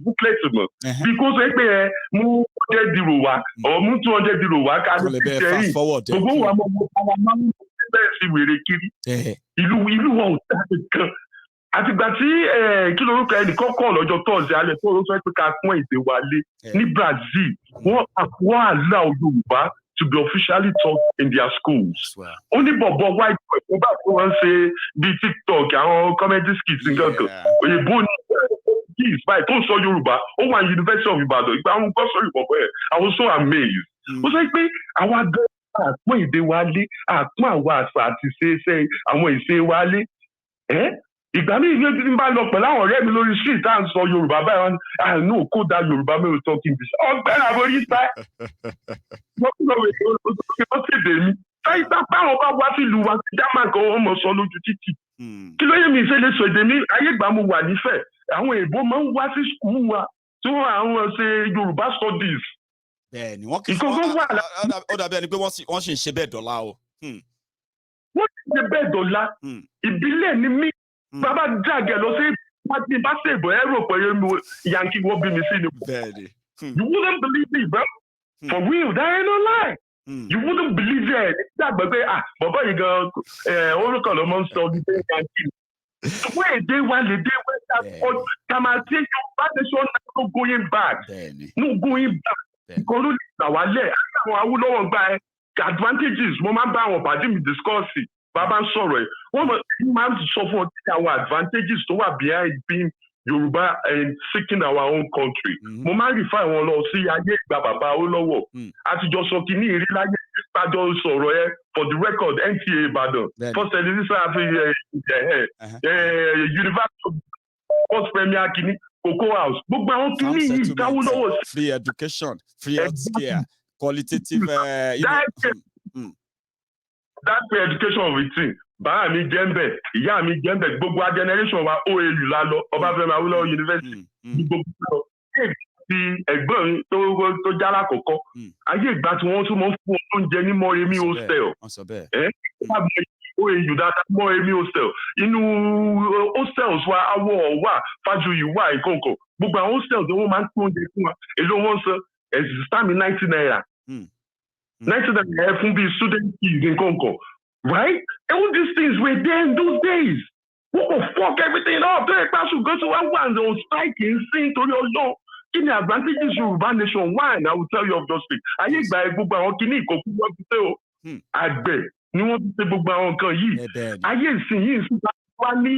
booklet because mú 100 euro wá or mú 200 euro wá ká ní fast forward gbogbo wa mọ máa ń bẹ̀rẹ̀ sí wèrè kiri ìlú wọn ò dáa kan àtìgbà tí kí lorúkọ ẹnìkan kọ̀ lọ́jọ́ tọ́ọ̀sì alẹ́ tó sọ pé ká pọ́n èdè wa lé ní Brazil wọ́n allow Yorùbá to be officially taught in their schools. Only bọ̀bọ̀ white boy tó bá tó wọ́n ṣe bí TikTok àwọn comedy skits nǹkan kan òyìnbó ní kids báyìí tó ń sọ Yorùbá ó wà ní University of Ibadan ìgbà àwọn gbọ́ sọ̀rọ̀ ìbọ̀bọ̀ ẹ̀ I was so amazed. Ó sọ pé àwọn agbẹ́ àpọ́n èdè wa lé àpọ́n àwọn àṣà àti ṣe àwọn ìṣe wa lé ìgbà míì ní ẹbí bá lọ pẹ̀lú àwọn ọ̀rẹ́ mi lórí street à ń sọ Yorùbá báyìí wọn àánú kó da Yorùbá mẹ́rin talking this ọgbẹ́ àbórí sá wọ́n ṣèdè mi ṣáyí sápá àwọn bá wá sílùú wa sí German kan wọ́n mọ̀ sọ lójú títì kí ló yẹ mi ṣe lè sọ èdè mi ayé ìgbà mo wà nífẹ̀ẹ́ àwọn èèbó máa ń wá sí skul wa tí wọ́n àwọn ṣe Yorùbá studies. Bẹ́ẹ̀ni wọ́n kì í ó dàbí ẹni pé wọ́n sì ń ṣe bẹ́ẹ̀ dọ́là o. wọ́n ti ṣe bẹ́ẹ̀ dọ́là ìbílẹ̀ ni mí. Bàbá jàgẹ̀ lọ sí pàtí bá ṣèbọ̀ ẹ̀rọ pẹ̀lú yankee wọ́n bí mi sí ni. You wouldn't believe me, bro. For real, that ain't no lie. You wouldn't believe it. Dàgbẹ́ pé bàbá yìí gan orúkọ ló máa ń sọ ní pé yankee. Wọ́n èdè wa lè dé wẹ́ta kàmáṣe Yorùbá nation no going back. No going back. Ìkan ló lè gbà wálẹ̀ àwọn Awólọ́wọ̀ gba advantages mo máa ń bá àwọn pàdé mi discuss. Bàbá ń sọ̀rọ̀ ẹ̀ wọ́n máa ń sọ fún ọtí àwọn advantages tó wà behind being Yorùbá and seeking our own country. Mo máa ń refer wọn lọ sí ayé ìgbà bàbá Awólọ́wọ̀ àtijọ́ sọ kìíní ìrí láyé ìpàjọ sọ̀rọ̀ ẹ for the record NTA Ìbàdàn first television University first premier kìíní Cocoa House gbogbo àwọn kìíní yìí Awólọ́wọ̀ free education free healthcare qualitative that's the education of a thing. Bàbá mi jẹ́ ń bẹ̀, ìyá mi jẹ́ ń bẹ̀, gbogbo a generation wa OAU la lọ, Ọbáfẹ́mi Awólọ́wọ̀ University, gbogbo lọ. Ti ẹ̀gbọ́n mi tó jálá kọ̀ọ̀kan, ayé ìgbà tí wọ́n tún mọ́ fún oúnjẹ ní Mọ́remí hostel. OAU dáadáa Mọ́remí hostel. Inú hostels wa awọ wà, Fájuyì wà, ìkọ̀ọ̀kan. Gbogbo àwọn hostels wọ́n máa ń pín oúnjẹ fún wa. Èló wọn sọ, ẹ̀sìn sáàmì 90 naira. 90 naira fún bíi student fees in Congo, right? All these things were there in those days. What the fuck everything up? The class will go to one on strike and sing to your law. Kí ni advantages Yorùbá nation one? I will tell you of those things. Ayé ìgbà gbogbo àwọn kìíní ìkọ̀kú wọ́n ti ṣe o. Àgbẹ̀ ni wọ́n ti ṣe gbogbo àwọn nǹkan yìí. Ayé ìsìn yìí ń wá ní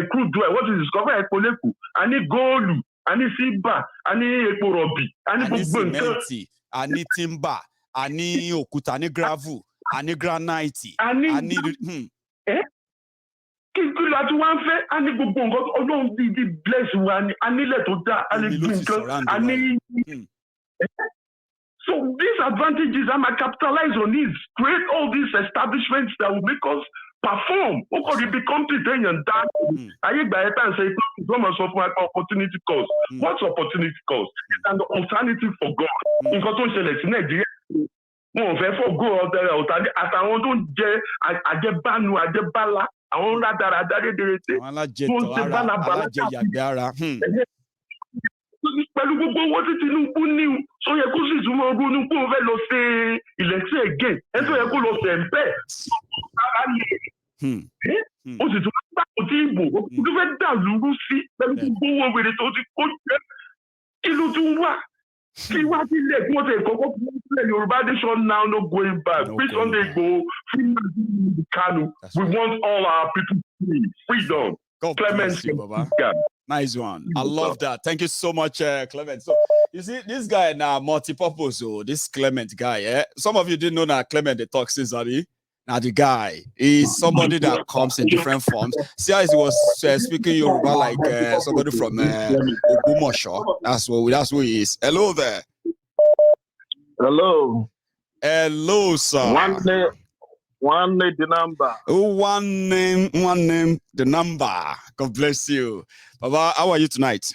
crude oil, what is discover epo lẹ́kọ̀ọ́? A ní góòlù, a ní sílvà, a ní epo rọ̀bì, a ní gbogbo nǹkan. A ní timber. A ní òkúta, a ní gravel, a ní granite, a ní kí ló ti wá ń fẹ́ a ní gbogbo nǹkan Ọlọ́run di bless wa ni a nílẹ̀ tó dáa a lè gbìn nǹkan a ní. So these advantages I might capitalize on these, create all these establishments that will make us perform. O kò rí bí country tẹ̀yàn dá. Ayé ìgbà yẹn tàn ṣe ìtọ́jú sọ fún wa opportunity cost. What's opportunity cost? It's an alternative for God. Nǹkan tó ń ṣẹlẹ̀ sí Nàìjíríà. Wọn ò fẹ́ fọ́gó ọ̀tá àtàwọn tó ń jẹ àjẹbánu àjẹbálá àwọn rádaràdá rédèrèdè tó ń ṣe bálabàlá alájẹyàgbé ara. Pẹ̀lú gbogbo owó tí Tinubu ní ó yẹ kó sì túmọ̀ ronú pé òun fẹ́ lọ ṣe election again ẹ tó yẹ kó lọ ṣe ń bẹ́ẹ̀ ara lè ó sì tún bá kò tí ìbò ó tún fẹ́ dà lúrú sí pẹ̀lú gbogbo owó wèrè tó ti kó jẹ́ kí ló tún wà. See what is there? What they call Yoruba nation now no going back. Which one they go? Kanu. We want all our people freedom. Clement, nice one. I love that. Thank you so much, Clement. So you see, this guy now multi-purpose. Oh, this Clement guy. Some of you didn't know that Clement the talk since now the guy is somebody that comes in different forms. See how he was speaking Yoruba like somebody from Ogumosho. That's who he is. Hello there. Hello. Hello, sir. One name, the number. One name, the number. God bless you. Baba, how are you tonight?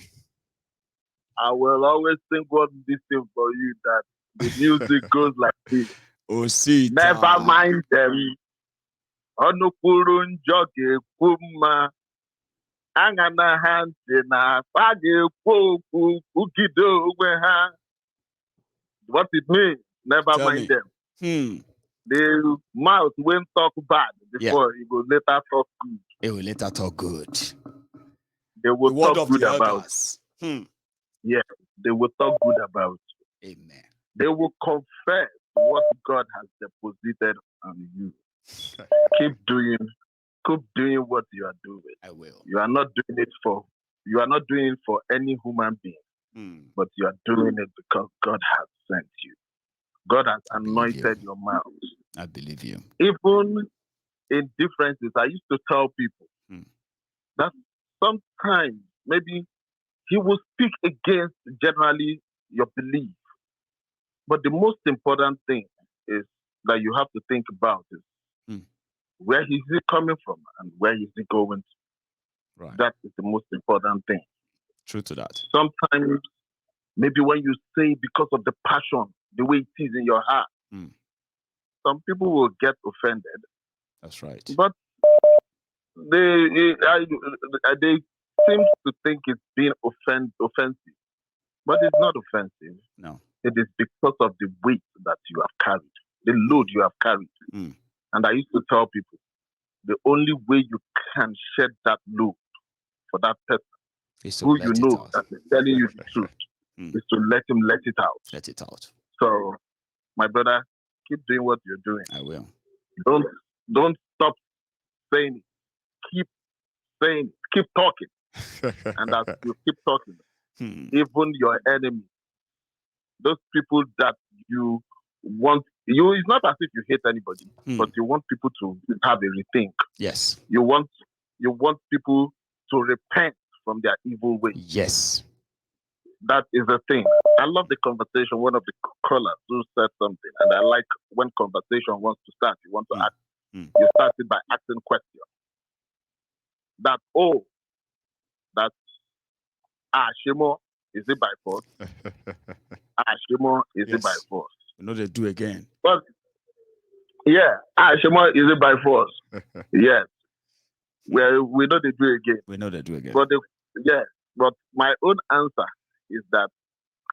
I will always think what this thing for you that the music goes like this. Oh, see. Never mind them. Onukuru njoge kuma. Angana Hansina, what it means, never Tell mind me. them. The mouth won't talk bad before it will later talk good. It will later talk good. They will the word talk of good the about. elders. Yeah, they will talk good about. Amen. They will confess what God has deposited on you. Keep doing what you are doing. I will. You are not doing it for any human being, but you are doing it because God has sent you. God has anointed your mouth. I believe you. Even in differences, I used to tell people that sometimes maybe he will speak against generally your belief. But the most important thing is that you have to think about is where is he coming from and where is he going to. Right. That is the most important thing. True to that. Sometimes, maybe when you say because of the passion, the way it is in your heart, some people will get offended. That's right. But they seem to think it's being offensive. But it's not offensive. No. It is because of the weight that you have carried, the load you have carried. And I used to tell people, the only way you can shed that load for that person who you know that is telling you the truth is to let him let it out. Let it out. So, my brother, keep doing what you're doing. I will. Don't stop saying it. Keep saying it. Keep talking. And as you keep talking, even your enemy, those people that you want, it's not as if you hate anybody, but you want people to have a rethink. Yes. You want people to repent from their evil ways. Yes. That is the thing. I love the conversation. One of the callers who said something, and I like when conversation wants to start, you want to ask. You start it by asking questions. Shimo, is it by force? Shimo, is it by force? We know they do again. But yeah, Shimo, is it by force? Yes. Well, we know they do again. We know they do again. But my own answer is that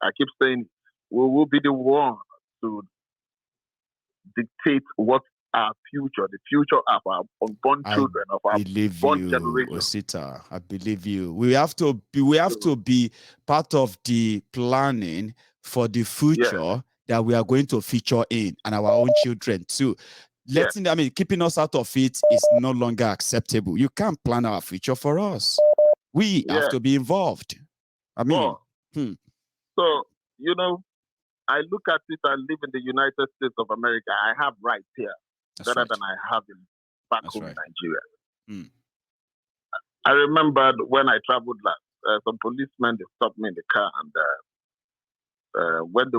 I keep saying we will be the one to dictate what our future, the future of our unborn children, of our born generation. Osita, I believe you. We have to be part of the planning for the future that we are going to feature in, and our own children too. Keeping us out of it is no longer acceptable. You can't plan our future for us. We have to be involved. So, I look at it, I live in the United States of America. I have rights here better than I have back home in Nigeria. I remembered when I traveled last, some policemen, they stopped me in the car, and when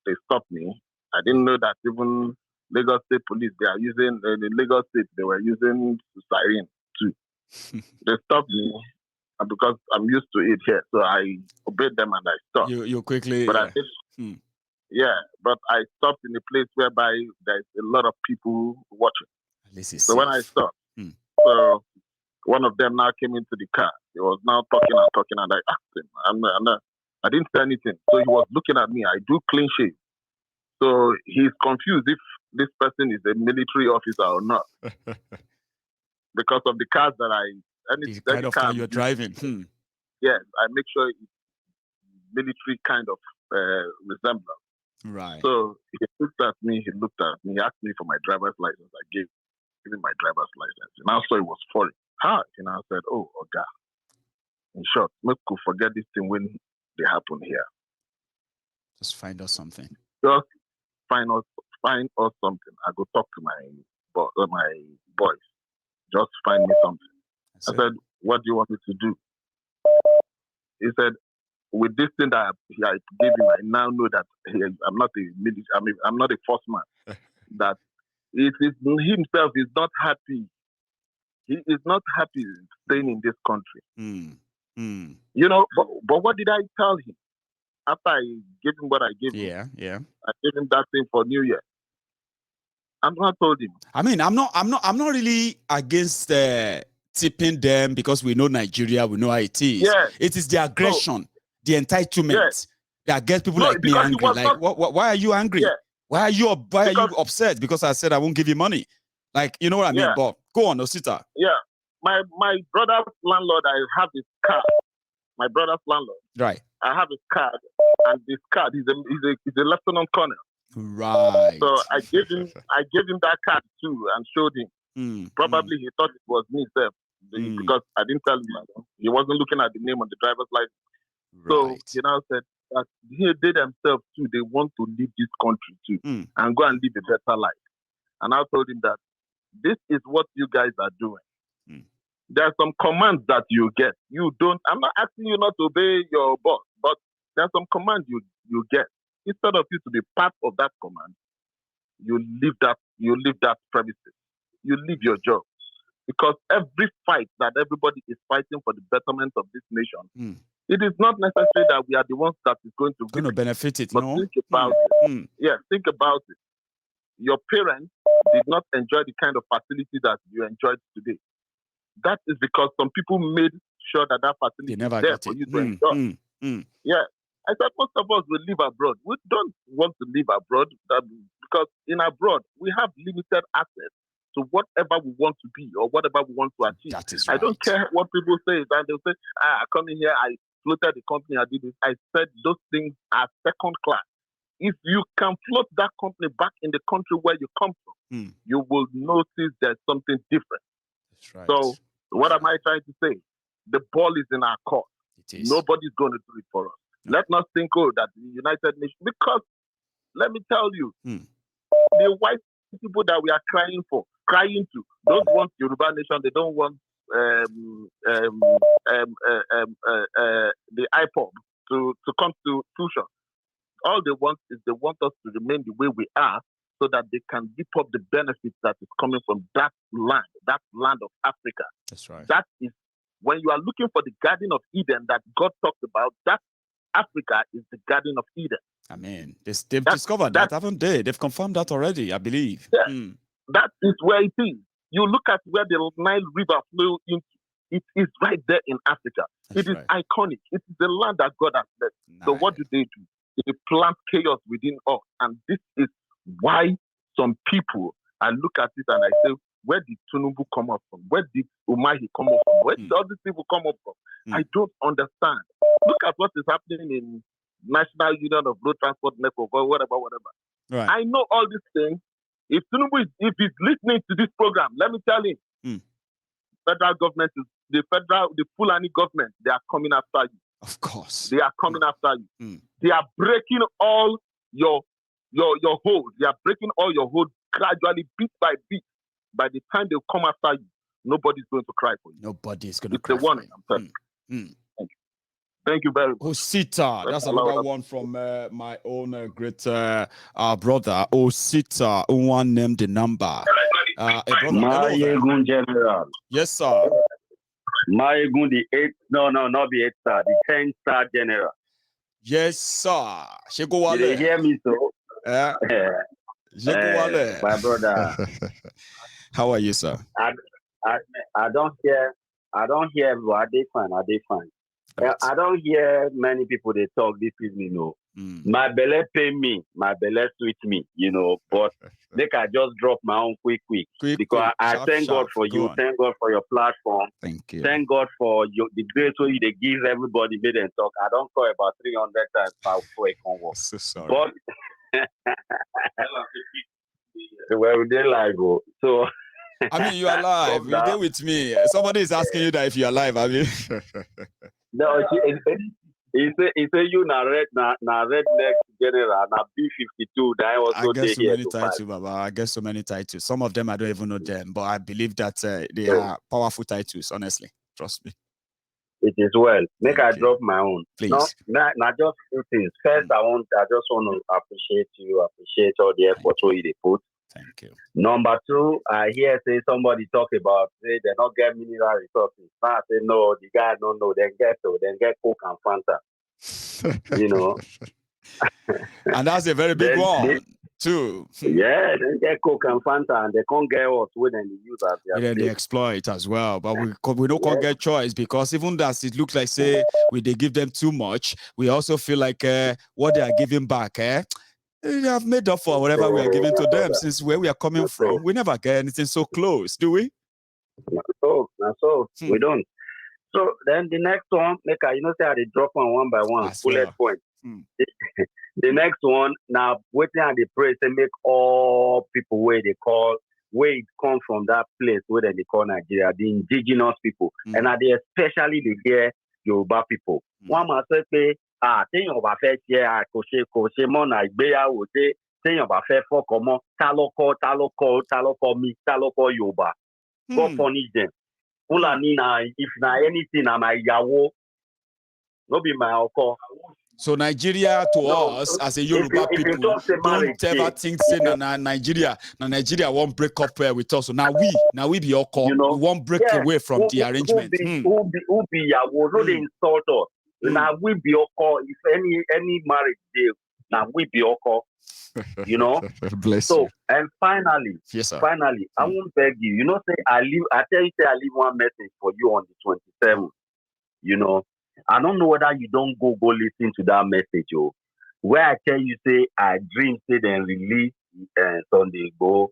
they stopped me, I didn't know that even Lagos State Police, they are using, in Lagos State, they were using therein too. They stopped me because I'm used to it here. So I obeyed them and I stopped. You quickly... But but I stopped in a place whereby there's a lot of people watching. So when I stopped, so one of them now came into the car. He was now talking, and I asked him. I didn't say anything. So he was looking at me. I do clean shave. So he's confused if this person is a military officer or not. Because of the cars that the kind of car you're driving. Yes, I make sure it's military kind of resemblance. Right. So he looked at me, he asked me for my driver's license. I gave him my driver's license. And I saw it was foreign. And I said, oh, God. In short, we could forget this thing when they happen here. Just find us something. Just find us something. I go talk to my boys. Just find me something. I said, what do you want me to do? He said, with this thing that I gave him, I now know that I'm not I'm not a force man. That it is himself is not happy. He is not happy staying in this country. But what did I tell him after I gave him what I gave him? Yeah. I gave him that thing for New Year. I'm not told him. I'm not really against tipping them because we know Nigeria, we know how it is. Yes. It is the aggression, the entitlement that gets people like me angry. Like, why are you angry? Yeah. Why are you upset? Because I said I won't give you money. Like, you know what I mean? But go on, Osita. Yeah. My brother's landlord, I have his card. My brother's landlord. Right. I have his card, and this card he's a lieutenant colonel. Right. So I gave him that card too and showed him. Probably he thought it was me, because I didn't tell him. He wasn't looking at the name on the driver's license. Right. So he now said that they themselves too, they want to leave this country too and go and live a better life. And I told him that this is what you guys are doing. There are some commands that you get. You don't. I'm not asking you not to obey your boss, but there are some commands you get. Instead of you to be part of that command, you leave that premises. You leave your job. Because every fight that everybody is fighting for the betterment of this nation, it is not necessary that we are the ones that is going to benefit it. But think about it. Yeah, think about it. Your parents did not enjoy the kind of facility that you enjoyed today. That is because some people made sure that facility is there for you to enjoy. Yeah. I said most of us will live abroad. We don't want to live abroad because in abroad, we have limited access to whatever we want to be or whatever we want to achieve. That is right. I don't care what people say. And they'll say, I come in here, I floated the company, I did this. I said those things are second class. If you can float that company back in the country where you come from, you will notice there's something different. That's right. So what am I trying to say? The ball is in our court. Nobody's going to do it for us. No. Let's not think, that the United Nations, because let me tell you, the white people that we are crying to, don't want Yoruba nation, they don't want the IPOB to come to fruition. All they want is they want us to remain the way we are so that they can give up the benefits that is coming from that land of Africa. That's right. That is, when you are looking for the Garden of Eden that God talked about, that Africa is the Garden of Eden. I mean, they've discovered that, haven't they? They've confirmed that already, I believe. Yeah, that is where it is. You look at where the Nile River flows into. It is right there in Africa. It is iconic. It is the land that God has blessed. Nice. So what do? They plant chaos within us. And this is why some people, I look at it and I say, where did Tinubu come up from? Where did Umahi come up from? Where did all these people come up from? I don't understand. Look at what is happening in National Union of Road Transport Network or whatever. Right. I know all these things. If Tinubu if he's listening to this program, let me tell him, federal government is the Fulani government, they are coming after you. Of course. They are coming after you. They are breaking all your hold. They are breaking all your hold gradually, bit by bit. By the time they come after you, nobody's going to cry for you. Nobody's going to cry for you. It's a warning, I'm telling you. Thank you very much. Osita, that's another one from my own great brother, Osita, who one named the number. Mayegun General. Yes, sir. Mayegun the 8th, not the 8th star, the 10th star general. Yes, sir. Shegowale. Did you hear me, so? My brother. How are you, sir? I don't hear, but are they fine? Right. I don't hear many people they talk this evening, My belly pain me, my belly sweet me, but they can just drop my own quick. Because I thank God for you, thank God for your platform. Thank you. Thank God for the grace way they give everybody made and talk. I don't call about 300 times for a convo. So sorry. But well, they live, so I mean, you are live. You're there with me. Somebody is asking you that if you are live. I mean, no, he say you na redneck general na B52. That also I guess so many titles, Baba. I guess so many titles. Some of them I don't even know them, but I believe that they are powerful titles. Honestly, trust me. It is well. I drop my own. Please. No, not just two things. First, I just want to appreciate you. Appreciate all the effort you put. Thank you. Number two, I hear somebody talk about they not get mineral resources. Now I say no, the guy don't know. Then get Coke and Fanta. And that's a very big one. Two. Yeah, they get Coke and Fanta, and they can't get us when they use as their they exploit as well. But we don't can't get choice, because even as it looks like, say, they give them too much, we also feel like what they are giving back, they have made up for whatever we are giving to them. Since where we are coming from, we never get anything so close, do we? So we don't. So then the next one, say they drop one by one, bullet point. The next one, now waiting at the praise and make all people where it come from that place where they call Nigeria, the indigenous people. And they especially the here Yoruba people. One must say, think about first year, Koshe, Mona, Beya, would say, think about first for common, taloko, me, taloko Yoruba. God punish them. If na anything, I'm my yawo, no be my oko. So Nigeria to us as a Yoruba people, don't ever think say Nigeria won't break up with us. So now we be oko, we won't break away from the arrangement. Who be yawo? No, they insult us. Now we be oko. If any marriage deal, now we be oko. Bless so you. And finally, I won't beg you. Say I tell you, I leave one message for you on the 27th. I don't know whether you don't go listen to that message, where I tell you, say I dream, say then release Sunday go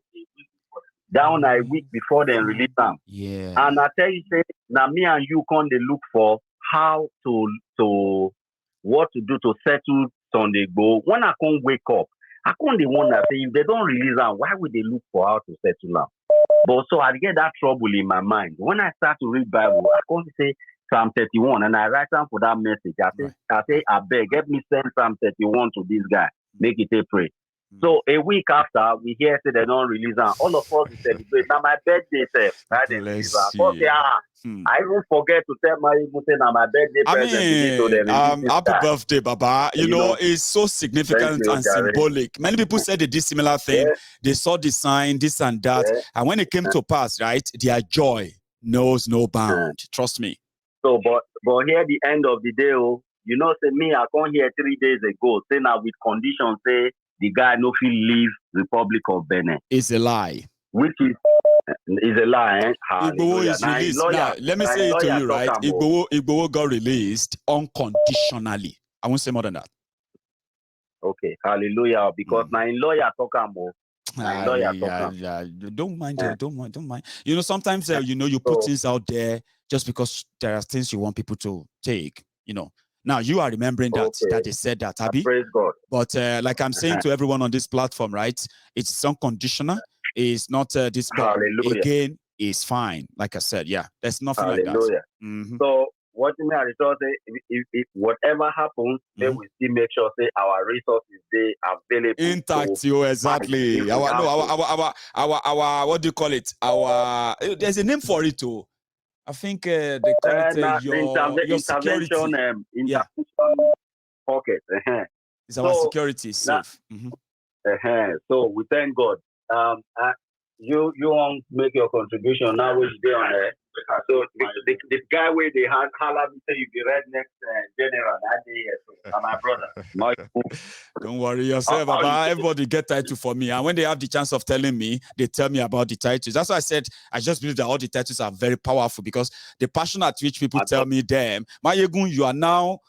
down a week before then release them. Yeah. And I tell you, say now me and you can they look for how to what to do to settle Sunday go. When I can't wake up, I can't the one that say if they don't release them, why would they look for how to settle them? But so I get that trouble in my mind. When I start to read Bible, I can't say Psalm 31 and I write down for that message. I say, I beg, let me send Psalm 31 to this guy. Make it a pray. So a week after, we hear say they don't release them. All of us celebrate. Now my birthday, I even forget to tell my my birthday present. Happy birthday, Baba. It's so significant and symbolic. Many people said they did similar thing. Yeah. They saw the sign, this and that. Yeah. And when it came to pass, right, their joy knows no bound. Trust me. So, but here the end of the day, say me, I come here 3 days ago, say now with conditions, say the guy no feel leave Republic of Benin. It's a lie. Which is a lie, eh? Igbowo is released. Now, let me say it to you, right? Igbowo got released unconditionally. I won't say more than that. Okay, hallelujah. Because my lawyer talk more. Don't mind. Sometimes you put things out there just because there are things you want people to take. Now you are remembering that they said that, Abby. Praise God. But like I'm saying to everyone on this platform, right? It's unconditional. It's not this. But again, it's fine. Like I said, there's nothing like that. Mm-hmm. So what you mean, if whatever happens, then we still make sure say our resources they available intact. Exactly. Our what do you call it? There's a name for it too. I think they call it your security. Intervention pocket. It's our security safe. So we thank God. You want to make your contribution now, which day on there. So the guy where they had holla me say you be right next general that day here. My brother. Don't worry yourself, Baba. Everybody get title for me. And when they have the chance of telling me, they tell me about the titles. That's why I said I just believe that all the titles are very powerful because the passion at which people tell me them, Mayegun, you are now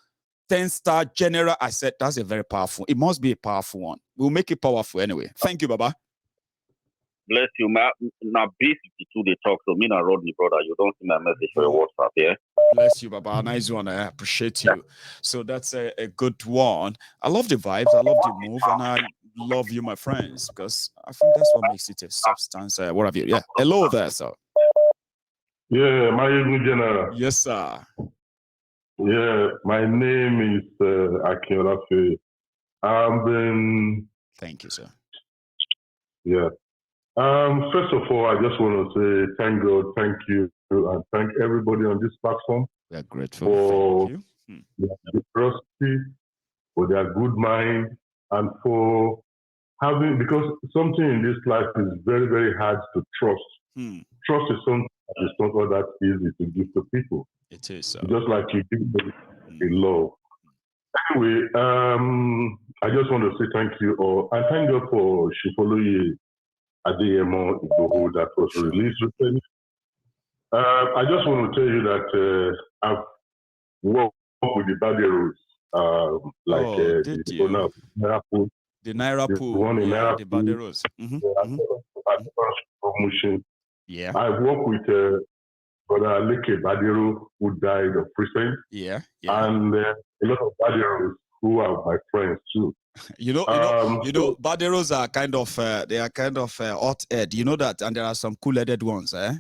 10-star general. I said that's a very powerful. It must be a powerful one. We'll make it powerful anyway. Thank you, Baba. Bless you. Now, B52 they talk, so me not Rodney, brother. You don't see my message for your WhatsApp, yeah? Bless you, Baba. Nice one. I appreciate you. So that's a good one. I love the vibes. I love the move. And I love you, my friends, because I think that's what makes it a substance. What have you? Yeah. Hello there, sir. Yeah, my general. Yes, sir. Yeah, my name is Akiolafe. Thank you, sir. Yeah. First of all, I just want to say thank God, thank you, and thank everybody on this platform. We are grateful for their generosity, for their good mind, and for having, because something in this life is very, very hard to trust. Trust is something that is not all that easy to give to people. It is. Just like you give a love. Anyway, I just want to say thank you all, and thank God for Shifoloye Adeyemo Igboho that was released recently. I just want to tell you that I've worked with the Baderos, the owner of Naira Pool. The Naira Pool, the Baderos. Promotion. Yeah. I've worked with Brother Leke Badero, who died of prison. Yeah. And a lot of Baderos who are my friends too. You know, Baderos are kind of hot-head. You know that, and there are some cool-headed ones, eh?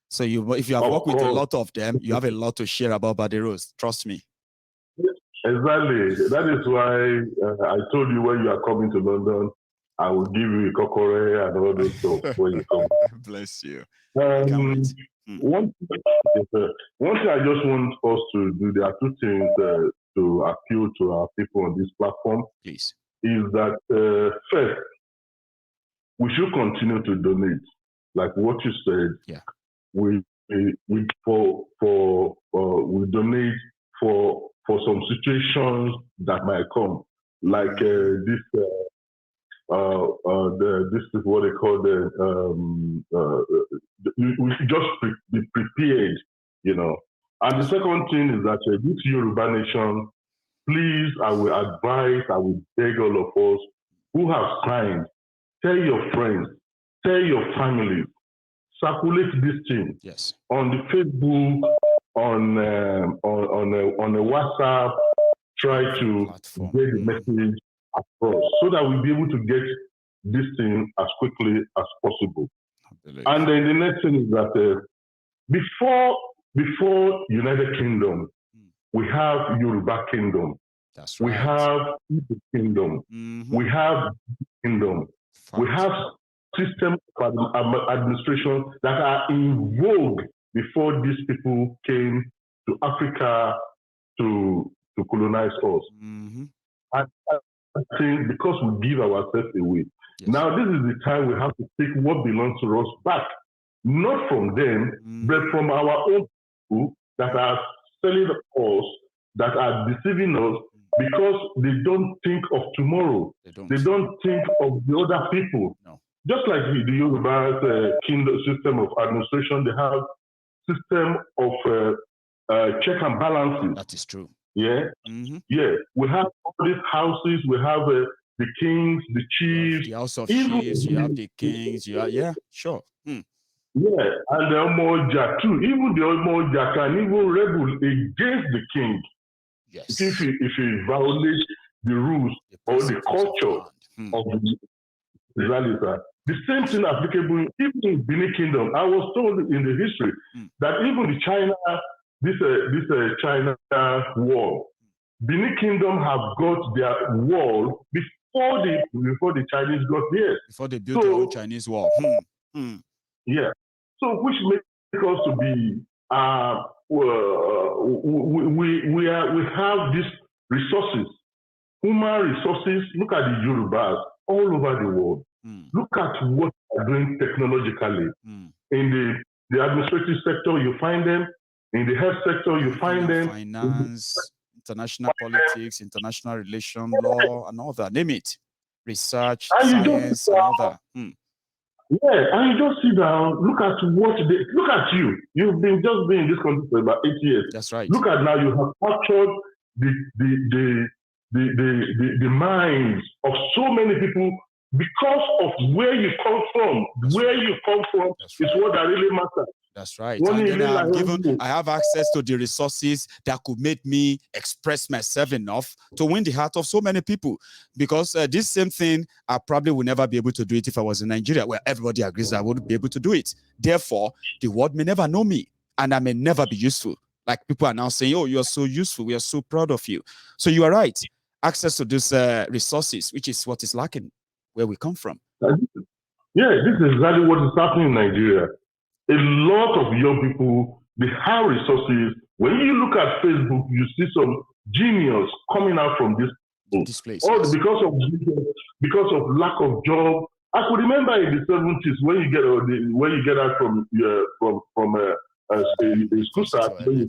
So if you have worked with a lot of them, you have a lot to share about Baderos. Trust me. Exactly. That is why I told you when you are coming to London, I will give you a kokore and all those stuff when you come. Bless you. One thing I just want us to do, there are two things to appeal to our people on this platform. Please. Is that first, we should continue to donate. Like what you said. Yeah. We donate for some situations that might come, like this is what they call we should just be prepared, you know. And the second thing is that this Yoruba nation, please, I will beg all of us who have signed, tell your friends, tell your families, circulate this thing on the Facebook, on a WhatsApp. Try to get the message across so that we'll be able to get this thing as quickly as possible. And then the next thing is that before United Kingdom, we have Yoruba Kingdom. That's right. We have Igbo Kingdom. We have Kingdom. We have systems of administration that are in vogue before these people came to Africa to colonize us. I think because we give ourselves away. Now this is the time we have to take what belongs to us back, not from them, but from our own people that are selling us, that are deceiving us, because they don't think of tomorrow. They don't think of the other people. No. Just like the Yoruba kingdom system of administration, they have system of check and balances. That is true. Yeah, yeah. We have all these houses. We have the kings, the chiefs, the house of chiefs. You have the kings. Sure. Yeah, and the Omoja too. Even the Omoja can even rebel against the king. Yes. If he violates the rules or the culture of the Israelis. The same thing applicable even in Benin Kingdom. I was told in the history that even the China, this China wall, Benin Kingdom have got their wall before the Chinese got there. Before they built their own Chinese wall. Yeah. So which makes us to be we have these resources, human resources. Look at the Yorubas all over the world. Look at what they're doing technologically. In the administrative sector, you find them. In the health sector, you find them. Finance, international politics, international relation, law, and all that. Name it. Research, science, and all that. Yeah, and you just sit down, look at you. You've been in this country for about 8 years. That's right. Look at now, you have captured the minds of so many people because of where you come from. Is what that really matters. That's right. And then I have access to the resources that could make me express myself enough to win the heart of so many people. Because this same thing, I probably would never be able to do it if I was in Nigeria, where everybody agrees I wouldn't be able to do it. Therefore, the world may never know me, and I may never be useful. Like people are now saying, oh, you're so useful. We are so proud of you. So you are right. Access to these resources, which is what is lacking where we come from. Yeah, this is exactly what is happening in Nigeria. A lot of young people, they have resources. When you look at Facebook, you see some genius coming out from this place. Because of lack of job. I could remember in the 70s when you get out from a school start, they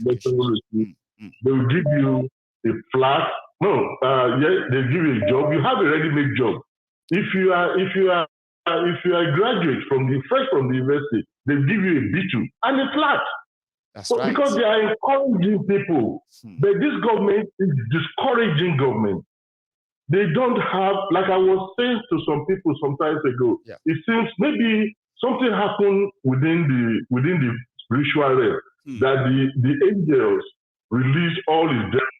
will give you a flat No, yeah, they give you a job. You have a ready-made job. If you are a graduate fresh from the university, they give you a B2 and a flat. That's right. Because they are encouraging people. But this government is discouraging government. They don't have, like I was saying to some people some time ago, it seems maybe something happened within the spiritual realm that the angels release all his death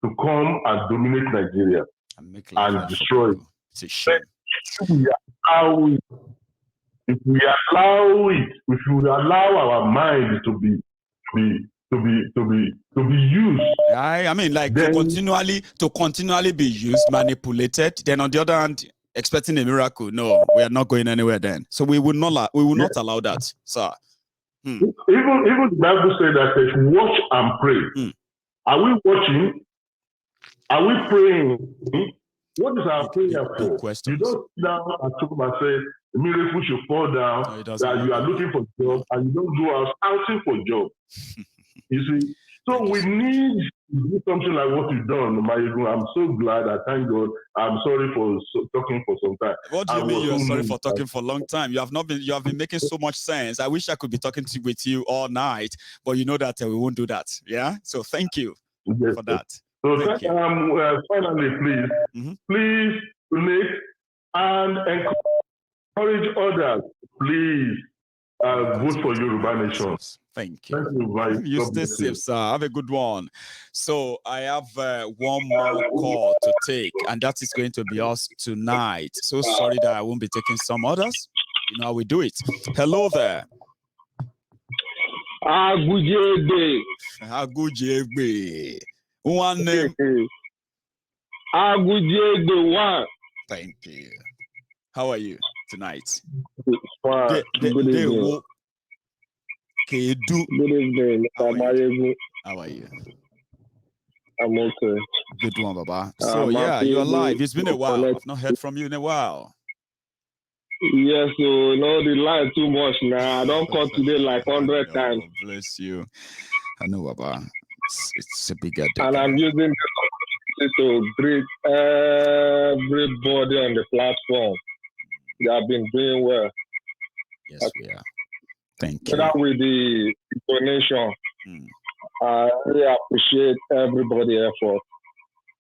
to come and dominate Nigeria and destroy it. It's a shame. If we allow our minds to be used. I mean, like to continually be used, manipulated. Then on the other hand, expecting a miracle. No, we are not going anywhere. Then, so we will not allow that, sir. Even the Bible said that they should watch and pray. Are we watching? Are we praying? What is our prayer for? You don't sit down and talk about say a miracle should fall down, that you are looking for job, and you don't go out outing for job. You see, so we need to do something like what you've done, Mayegun. I'm so glad. I thank God. I'm sorry for talking for some time. What do you mean you're sorry for talking for a long time? You have been making so much sense. I wish I could be talking with you all night, but you know that we won't do that. Yeah. So thank you for that. So finally, please donate and encourage others. Please vote for Yoruba Nation. Thank you. You stay safe, sir. Have a good one. So I have one more call to take, and that is going to be us tonight. So sorry that I won't be taking some others. You know how we do it. Hello there. Agujegbe. One name. Agujegbe one. Thank you. How are you tonight? Fine. Good evening. Good evening, Mr. How are you? I'm okay. Good one, Baba. So you're alive. It's been a while. I've not heard from you in a while. Yes, so the line too much now. I don't call today like 100 times. Bless you. I know, Baba. It's a bigger day. And I'm using the opportunity to greet everybody on the platform. They have been doing well. Yes, we are. Thank you. With the donation, I really appreciate everybody's effort.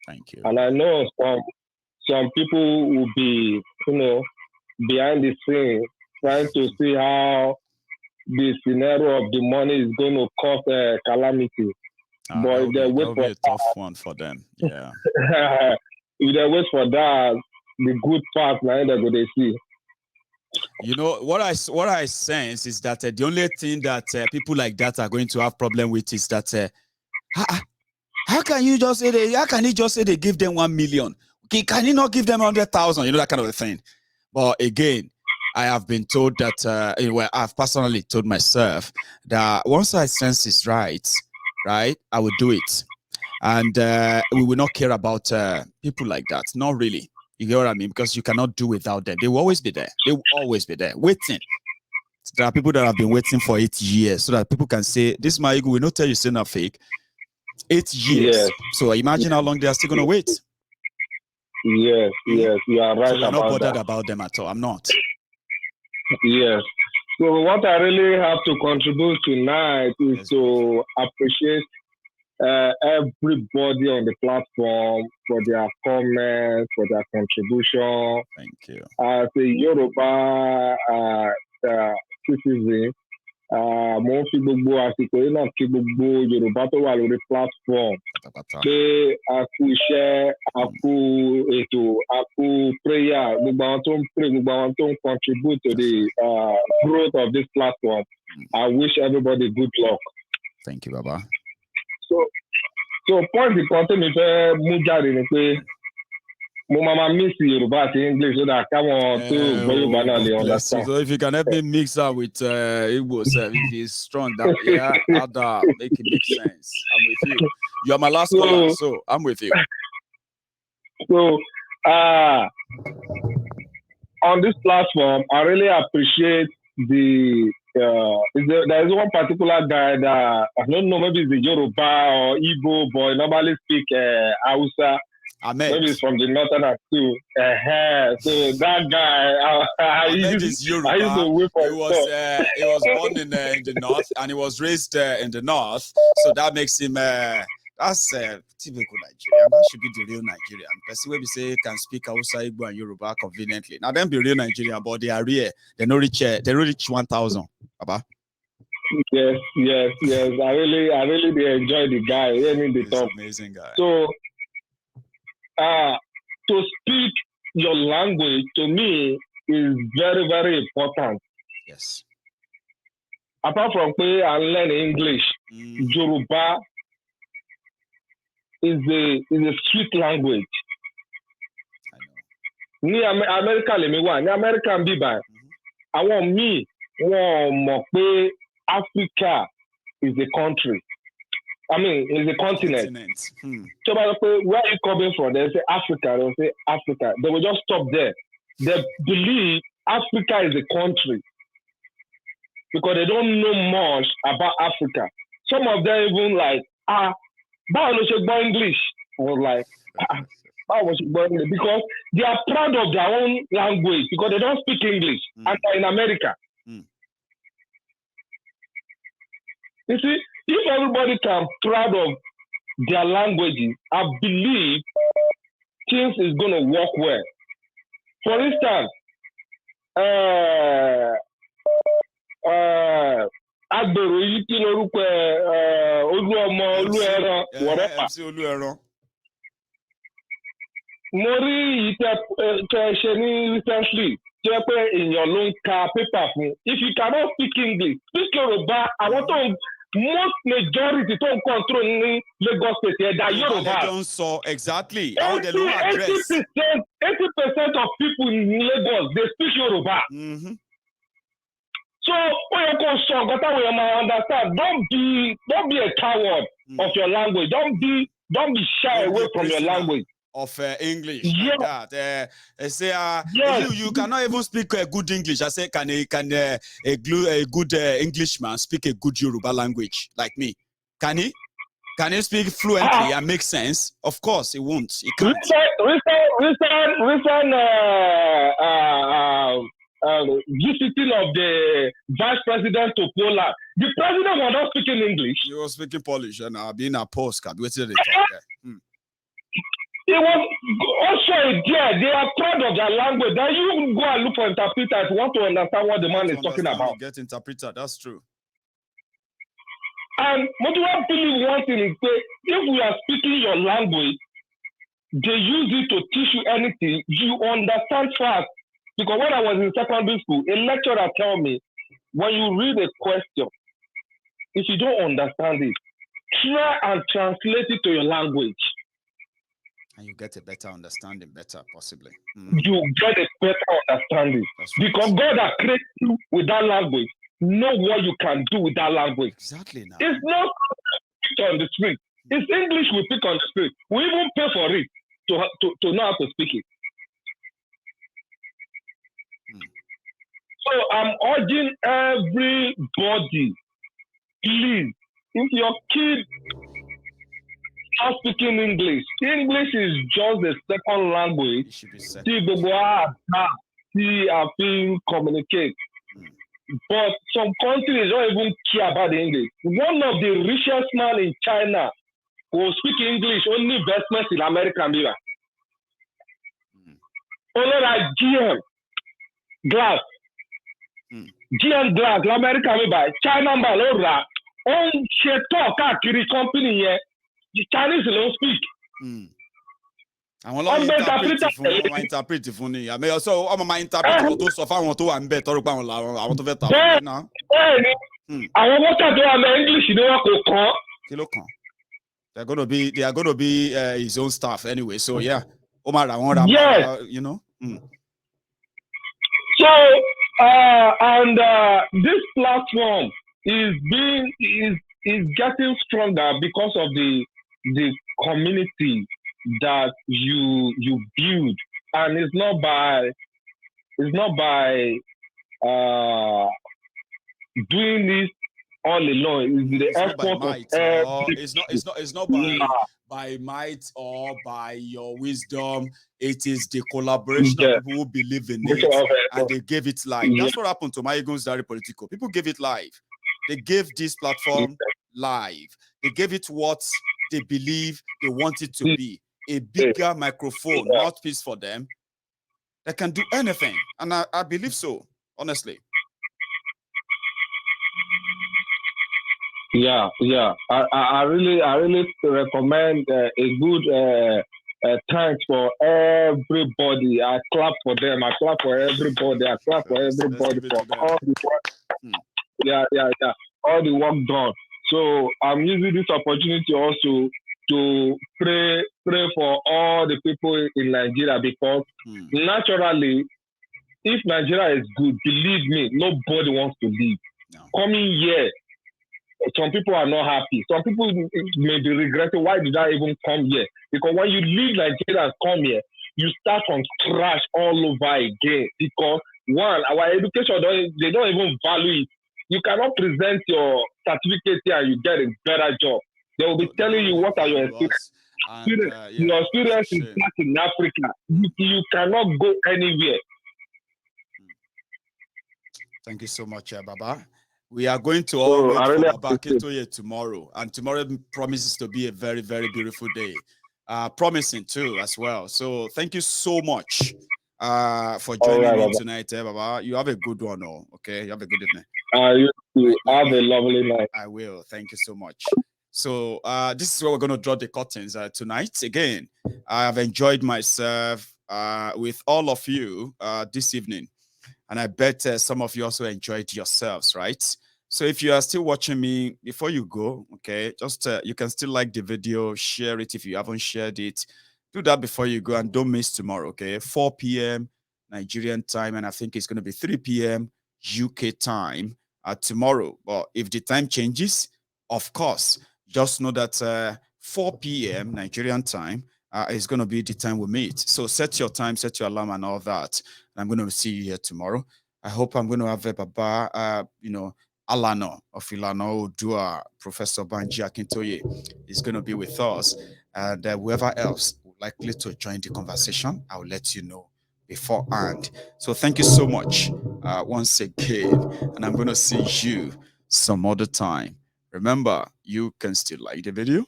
Thank you. And I know some people will be, behind the scene trying to see how the scenario of the money is going to cause a calamity. But if they wait for a tough one for them. Yeah. If they wait for that, the good part now they're going to see. You know what I sense is that the only thing that people like that are going to have problem with is that how can he just say they give them 1 million? Can he not give them 100,000? You know, that kind of a thing. But again, I have been told that I've personally told myself that once I sense it's right, I will do it, and we will not care about people like that. Not really. You get what I mean? Because you cannot do without them. They will always be there. They will always be there, waiting. There are people that have been waiting for 8 years so that people can say, this Mayegun will not tell you saying a fake. 8 years. Yes. So imagine how long they are still going to wait. Yes, you are right. So we're not bothered about them at all. I'm not. Yes. So what I really have to contribute tonight is to appreciate everybody on the platform for their comments, for their contribution. Thank you. As a Yoruba citizen, mo ń fi gbogbo àsìkò yìí náà kí gbogbo Yorùbá tó wà lórí platform pé a kú iṣẹ́, a kú ètò, a kú prayer, gbogbo àwọn tó ń pray, gbogbo àwọn tó ń contribute to the growth of this platform. I wish everybody good luck. Thank you, Baba. So point kan tí mi fẹ́ mú jáde ni pé mo máa mix Yorùbá àti English so that káwọn tó gbọ́ Yorùbá náà lè understand. So if you can help me mix that with Igbo, if it's strong, that make it make sense. I'm with you. You are my last caller, so I'm with you. So on this platform, I really appreciate the There's one particular guy that I don't know, maybe it's a Yoruba or Igbo boy, normally speak Hausa. Maybe it's from the northern too. So that guy, I is Yoruba. used to wait for he was born in the north and he was raised in the north. So that makes him that's typical Nigerian. That should be the real Nigerian. Person where we say can speak Hausa, Igbo, and Yoruba conveniently. Now them be real Nigerian, but they are rare. They no reach 1,000. Baba. Yes. I really enjoy the guy. He's an amazing guy. So to speak your language to me is very, very important. Yes. Apart from play and learn English, Yoruba is a sweet language. I know. Ní America lèmi wà, ní America ń bí báyìí. Àwọn míì wọ́n mọ̀ pé Africa is a country. I mean, it's a continent. So about where are you coming from? They say Africa. They'll say Africa. They will just stop there. They believe Africa is a country because they don't know much about Africa. Some of them even like, how do you speak English? I was like, how was English? Because they are proud of their own language because they don't speak English and they're in America. You see, if everybody can be proud of their languages, I believe things is going to work well. For instance, agbèrò yìí kí lorúkọ Olúọmọ Olúẹran whatever. Mo rí ìtẹ ṣe ní recently jẹ́ pé èèyàn ló ń ka paper fún. If you cannot speak English, speak Yoruba. Àwọn tó ń most majority tó ń control ní Lagos State ẹ̀dá Yoruba. Don't so exactly. How they don't address. 80% of people in Lagos they speak Yoruba. So when you go song, that's how you understand. Don't be a coward of your language. Don't be shy away from your language. Of English, yeah. Like that. I say, yes. you cannot even speak good English. I say, can a good Englishman speak a good Yoruba language like me? Can he? Can he speak fluently and make sense? Of course, he won't. He can't. Recent visiting of the vice president to Poland. The president was not speaking English. He was speaking Polish and being a postcard. Wait till they talk there. It was also there. They are proud of their language. Then you go and look for interpreter if you want to understand what the man is talking about. Get interpreter. That's true. And what do I believe one thing is that if we are speaking your language, they use it to teach you anything, you understand fast. Because when I was in secondary school, a lecturer told me, when you read a question, if you don't understand it, try and translate it to your language. And you get a better understanding, possibly. You get a better understanding. Because God has created you with that language. Know what you can do with that language. Exactly. Now. It's not on the street. It's English we speak on the street. We even pay for it to know how to speak it. So I'm urging everybody, please, if your kid are speaking English is just a second language. See, I feel communicate. But some countries don't even care about the English. One of the richest man in China who speak English, only investments in America. Only like GM Glass. GM Glass, America, China, Malora, on talk company here. The Chinese don't speak. Àwọn ọlọ́run interpret fún ni àmì ọ̀sọ́ ọmọ máa interpret kó tó sọ fáwọn tó wà ń bẹ̀ tọ́rọ pé àwọn tó fẹ́ ta ọ̀rọ̀ náà. Bẹ́ẹ̀ni, àwọn mọ́tà tó wà ní English ni wọ́n kò kàn. Kí ló kàn? They are gonna be his own staff anyway, so yeah. Ó máa rà wọ́n ra, you know. So, and this platform is getting stronger because of the community that you build, and it's not by doing this all alone. It's the effort of every. It's not by might or by your wisdom. It is the collaboration of people who believe in it, and they gave it life. That's what happened to MaiyegunsDiary Political. People gave it life. They gave this platform live. They gave it what they believe they want it to be. A bigger microphone, mouthpiece for them. They can do anything. And I believe so, honestly. Yeah. I really recommend a good thanks for everybody. I clap for them. I clap for everybody. I clap for everybody for all the work. Yeah. All the work done. So I'm using this opportunity also to pray for all the people in Nigeria, because naturally, if Nigeria is good, believe me, nobody wants to leave. No. Coming here, some people are not happy. Some people may be regretting, why did I even come here? Because when you leave Nigeria and come here, you start from scratch all over again. Because one, our education, they don't even value it. You cannot present your certificate here and you get a better job. They will be telling you what are your experiences. Your experience in Africa. You cannot go anywhere. Thank you so much, Baba. We are going to all wait for Baba Akintoye tomorrow. And tomorrow promises to be a very, very beautiful day. Promising too as well. So thank you so much for joining me tonight, Baba. You have a good one, okay? You have a good evening. You have a lovely night. I will. Thank you so much. So this is where we're going to draw the curtains tonight. Again, I have enjoyed myself with all of you this evening. And I bet some of you also enjoyed yourselves, right? So if you are still watching me, before you go, okay, just you can still like the video, share it if you haven't shared it. Do that before you go, and don't miss tomorrow, okay? 4 p.m. Nigerian time, and I think it's going to be 3 p.m. UK time tomorrow. But if the time changes, of course, just know that 4 p.m. Nigerian time is going to be the time we meet. So set your time, set your alarm and all that. And I'm going to see you here tomorrow. I hope I'm going to have a Baba, Alano of Ilano Odua, Professor Banji Akintoye is going to be with us. And whoever else would likely to join the conversation, I'll let you know beforehand. So thank you so much once again. And I'm going to see you some other time. Remember, you can still like the video.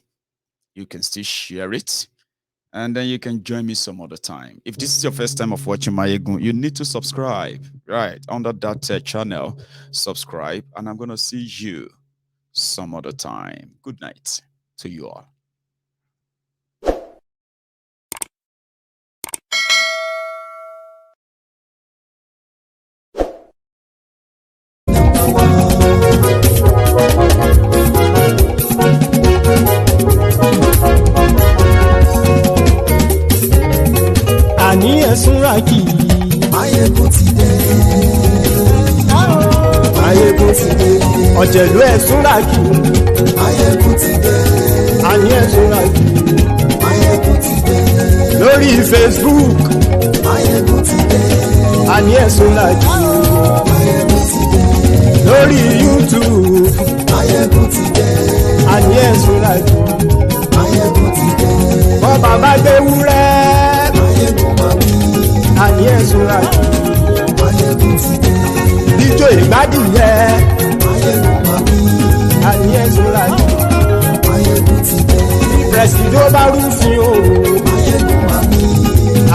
You can still share it. And then you can join me some other time. If this is your first time of watching Mayegun, you need to subscribe. Right, under that channel, subscribe. And I'm going to see you some other time. Good night to you all. Súnrakì. Máyégún ti dé. Máyégún ti dé. Ọ̀jẹ̀lú ẹ̀ Súnrakì. Máyégún ti dé. Àní ẹ̀ Súnrakì. Máyégún ti dé. Lórí Facebook. Máyégún ti dé. Àní ẹ̀ Súnrakì. Máyégún ti dé. Lórí YouTube. Máyégún ti dé. Àní ẹ̀ Súnrakì. Máyégún ti dé. Bọ́ bàbá gbé wúrẹ́. Máyégún máa wí. Àní ẹ̀ Súnrakì. Máyégún ti dé. Ijó ìgbádìyẹ. Máyégún máa wí. Àní ẹ̀ Súnrakì. Máyégún ti dé. Pẹ̀sìdó bá rúfin o. Máyégún máa wí.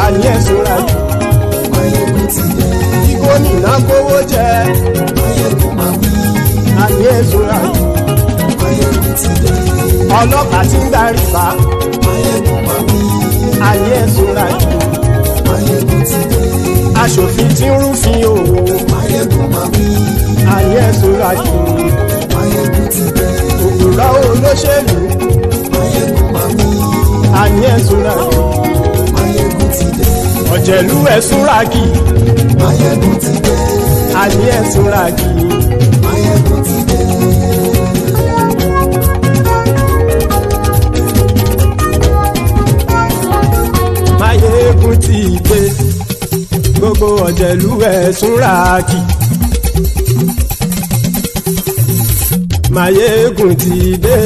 Àní ẹ̀ Súnrakì. Máyégún ti dé. Gómìnà kówó jẹ. Máyégún máa wí. Àní ẹ̀ Súnrakì. Máyégún ti dé. Ọlọ́pàá ti ń darí bá. Máyégún máa wí. Àní ẹ̀ Súnrakì. Máyégún ti dé. Aṣòfin tí ń rúfin o. Máyégún máa wí. Àní ẹ̀ Súnrakì. Máyégún ti dé. Òpùrọ́ olóṣèlú. Máyégún máa wí. Àní ẹ̀ Súnrakì. Máyégún ti dé. Ọ̀jẹ̀lú ẹ̀ Súnrakì. Máyégún ti dé. Àní ẹ̀ Súnrakì. Máyégún ti dé. Máyégún ti dé. Gbogbo ọ̀jẹ̀lú ẹ̀ Súnrakì. Máyégún ti dé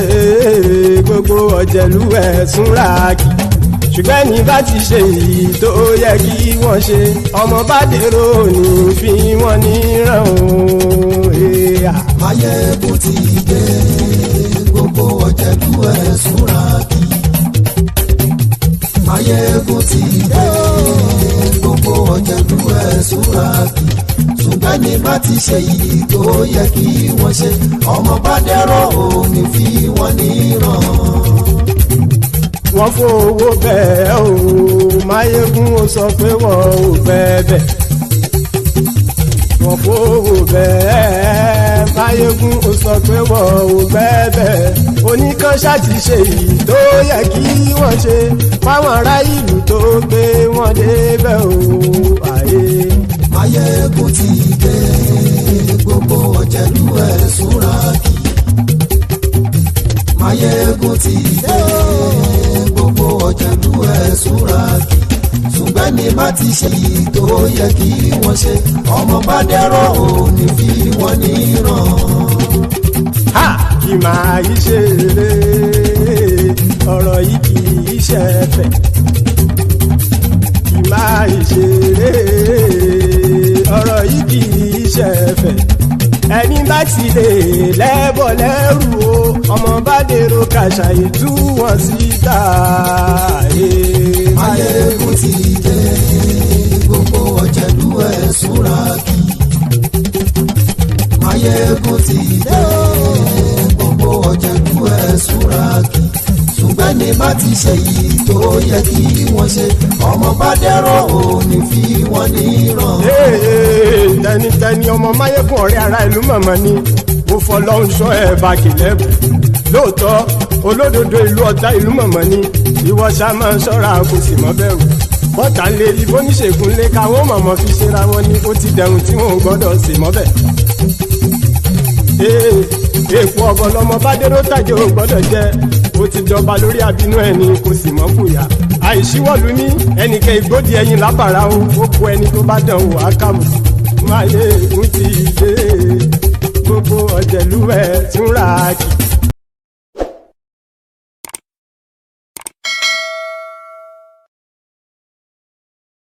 gbogbo ọ̀jẹ̀lú ẹ̀ súnra kì ṣùgbọ́n ní bá ti ṣe èyí tó yẹ kí wọ́n ṣe ọmọ bá dèrò ní fi wọ́n níran o. Máyégún ti dé gbogbo ọ̀jẹ̀lú ẹ̀ súnra kì. Máyégún ti dé gbogbo ọ̀jẹ̀lú ẹ̀ súnra kì ṣùgbọ́n ní bá ti ṣe èyí tó yẹ kí wọ́n ṣe ọmọ bá dèrò ní fi wọ́n níran. Wọ́n fowó bẹ́ẹ̀ o Máyégún ó sọ pé wọ́n ò fẹ́ bẹ́ẹ̀. Wọ́n fowó bẹ́ẹ̀ Máyégún ó sọ pé wọ́n ò fẹ́ bẹ́ẹ̀. Oníkanṣá ti ṣe èyí tó yẹ kí wọ́n ṣe fáwọn ará ìlú tó gbé wọn débẹ̀ o. Máyégún ti dé gbogbo ọ̀jẹ̀lú ẹ̀ súnra kì. Máyégún ti dé gbogbo ọ̀jẹ̀lú ẹ̀ súnra kì ṣùgbọ́n ní bá ti ṣe èyí tó yẹ kí wọ́n ṣe ọmọ bá dẹ́rọ̀ ò ní fi wọ́n níran. Kì máa yí ṣe eré ọ̀rọ̀ yìí kì í ṣe ẹ̀fẹ̀. Kì máa yí ṣe eré ọ̀rọ̀ yìí kì í ṣe ẹ̀fẹ̀. Ẹni bá ti lè lẹ́bọ̀ lẹ́rù o ọmọ bá dèrò kàṣà ìtú wọn síta. Máyégún ti dé gbogbo ọ̀jẹ̀lú ẹ̀ súnra kì. Máyégún ti dé gbogbo ọ̀jẹ̀lú ẹ̀ súnra kì ṣùgbọ́n ní bá ti ṣe yìí tó yẹ kí wọ́n ṣe ọmọ bá dẹ́rọ̀ ò ní fi wọ́n níran. Tẹnitẹni ọmọ Máyégún ọ̀rẹ́ ara ìlú mọ̀mọ́ ni mo fọlọ́run sọ ẹ̀ bá kìlẹ́bù lóòótọ́ olódodo ìlú ọ̀tá ìlú mọ̀mọ́ ni ìwọ ṣá máa ń ṣọ́ra kò sì mọ́ bẹ̀rù bọ́tà ń lè rí bóníṣègùn lé káwọn mọ̀mọ́ fi ṣera wọn ni ó ti dẹ̀rùn tí wọn ò gbọ́dọ̀ sè mọ́bẹ̀. Èèpo ọ̀bọ lọmọ bá dérò tàjẹ́ ò gbọ́dọ̀ jẹ́ ó ti jọba lórí àbínú ẹni kò sì mọ́ fòyà àìsíwọ́lu ní ẹnìkẹ́ ìgbódì ẹyin lábàrá o ó kó ẹni tó bá dán wò á kàmù. Máyégún ti dé gbogbo ọ̀jẹ̀lú ẹ̀ súnra kì.